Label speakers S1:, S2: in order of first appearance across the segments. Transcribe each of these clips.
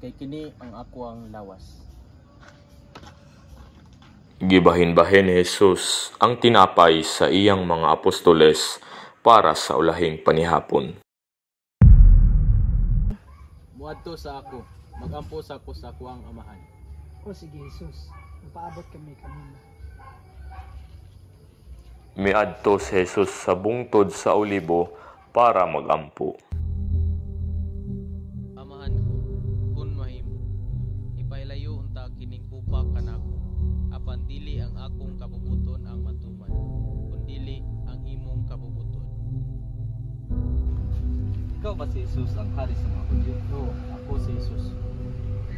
S1: kay kini ang ako ang lawas.
S2: Gibahin-bahin ni Jesus ang tinapay sa iyang mga apostoles para sa ulahing panihapon.
S1: Muadto sa ako, magampo sa ako sa kuwang amahan.
S3: O sige, Jesus, mapaabot kami kanina.
S2: Miadto si Jesus sa bungtod sa olibo para magampo.
S1: Amahan ko, kun mahimo, ipailayo unta kining kupa kanako. Apan dili ang akong kabubuton ang matuman, kundili ang imong kabubuton. Ikaw ba si Jesus ang hari sa mga Hudyo? Oo, ako si Jesus.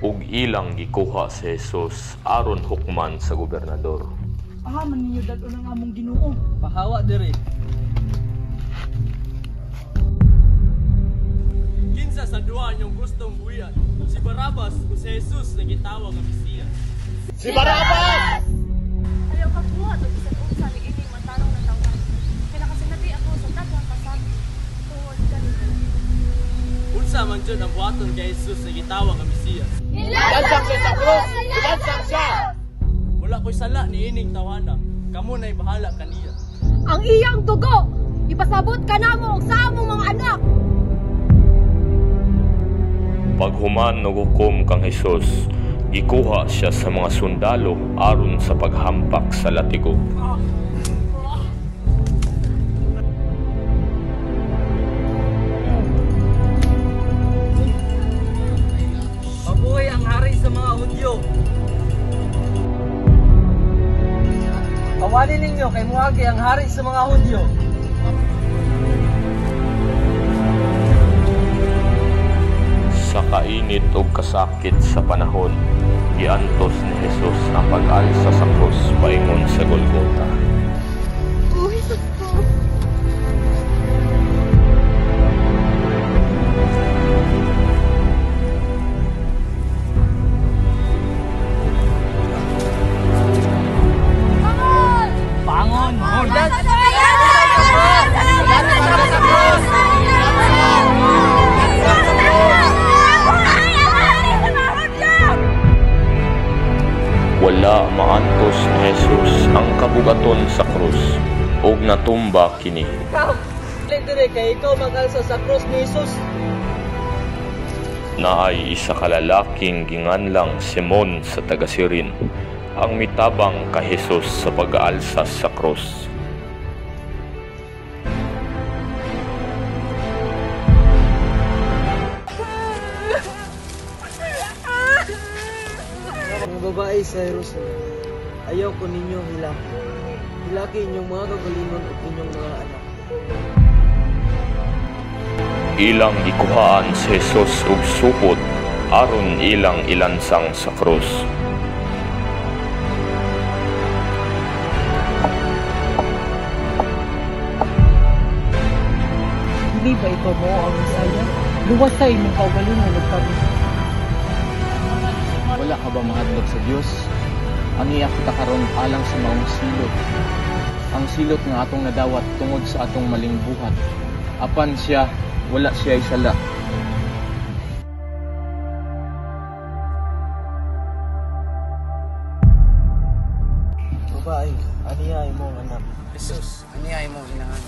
S2: Ug ilang gikuha si Jesus aron hukman sa gobernador.
S3: Man ninyo dad-o ng among Ginoo.
S1: Pahawa diri.
S4: Kinsa sa duha niyong gustong buhian? Si Barabas o si Jesus na gitawag nga Mesiyas?
S5: Si Barabas!
S6: Ayaw ka buhat o isang unsa ni ining matarong na tawhan. Kaya nakasinati ako sa daghang pasabi tungod kanila.
S4: Unsa man dyan ang buhaton kay Jesus na gitawag nga Mesiyas?
S5: Ilansang siya sa krus! Ilansang siya!
S4: Wala ko'y sala ni ining tawhana. Kamu na'y bahala kaniya.
S6: Ang iyang dugo, ipasabot ka namo sa among mga anak.
S2: Paghuman no hukom kang Jesus, gikuha siya sa mga sundalo aron sa paghampak sa latigog.
S4: Mabuhay ang hari sa mga Hudyo. Pawalin ninyo kay muagi ang hari sa mga Hudyo.
S2: Sa kainit o kasakit sa panahon, giantos ni Jesus ang pag-alsa sa krus paingon sa Golgota.
S6: Oh, Jesus ko.
S4: Bangon! Mordan!
S2: Wala maantos ni Jesus ang kabugaton sa krus, ug natumba kini.
S4: Ikaw! Dire kay ikaw mag-alsa sa krus ni Jesus.
S2: Naay isa ka lalaking ginganlang Simon sa taga-Sirin, ang mitabang ka Jesus sa pag-aalsa sa krus.
S7: Mga babae sa Jerusalem, ayaw ko ninyo hilaki. Hilaki inyong mga kagalingon at inyong mga anak.
S2: Ilang gikuhaan si Jesus og supot aron ilang ilansang sa krus.
S3: Hindi ba ikaw mo ang Messiah? Luwasay mong kaugalingon at kami.
S1: Wala ka ba mahadlok sa Dios? Ang iya kita karon alang sa maong silot. Ang silot nga atong nadawat tungod sa atong maling buhat. Apan siya, wala siya isala.
S7: Babae, anihay mo ang anak.
S4: Jesus, anihay mo inahan.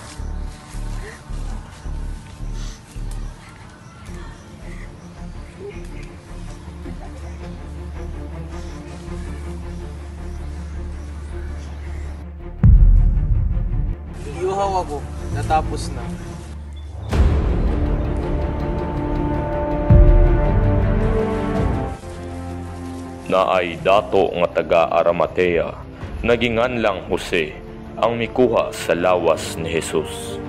S7: Iuhaw ako, natapos na.
S2: Naay dato nga taga Arimatea, nagingan lang Jose, ang mikuha sa lawas ni Jesus.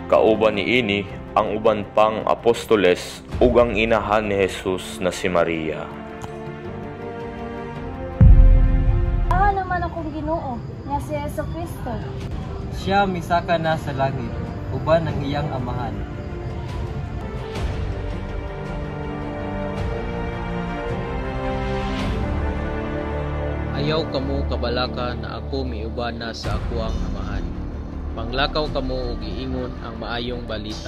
S2: Kauban niini ang uban pang apostoles ug ang inahan ni Jesus na si Maria.
S6: Naman akong Ginoo, nga si Jesucristo.
S7: Siya misaka na sa langit, uban ang iyang amahan.
S8: Ayaw kamo kabalaka na ako miuban na sa ako ang amahan. Panglakaw kamo ug iingon ang maayong balita.